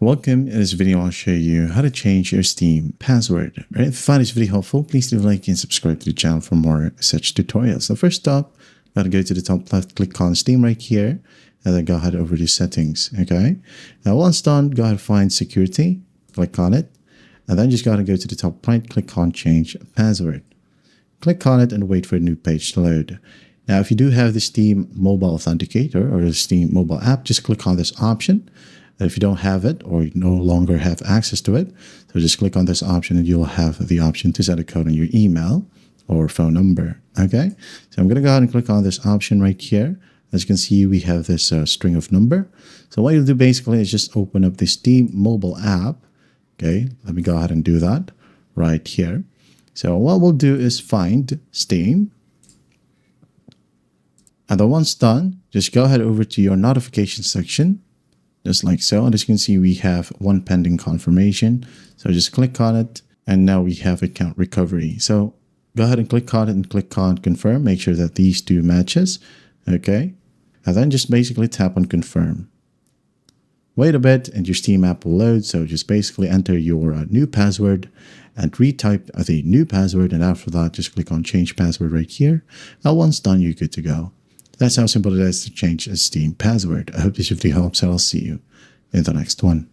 Welcome. In this video, I'll show you how to change your Steam password. Right? If you find this video helpful, please leave a like and subscribe to the channel for more such tutorials. So first up, gotta go to the top left, click on Steam right here, and then go ahead over to settings. Okay. Now once done, go ahead and find security, click on it, and then just gotta go to the top right, click on change password. Click on it and wait for a new page to load. Now, if you do have the Steam mobile authenticator or the Steam mobile app, just click on this option. And if you don't have it or you no longer have access to it, so just click on this option and you'll have the option to set a code on your email or phone number. Okay, so I'm going to go ahead and click on this option right here. As you can see, we have this string of number. So what you'll do basically is just open up the Steam mobile app. Okay, let me go ahead and do that right here. So what we'll do is find Steam. And then once done, just go ahead over to your notification section, just like so. And as you can see, we have one pending confirmation. So just click on it. And now we have account recovery. So go ahead and click on it and click on confirm. Make sure that these two matches. Okay. And then just basically tap on confirm. Wait a bit and your Steam app will load. So just basically enter your new password and retype the new password. And after that, just click on change password right here. And once done, you're good to go. That's how simple it is to change a Steam password. I hope this video helps, and I'll see you in the next one.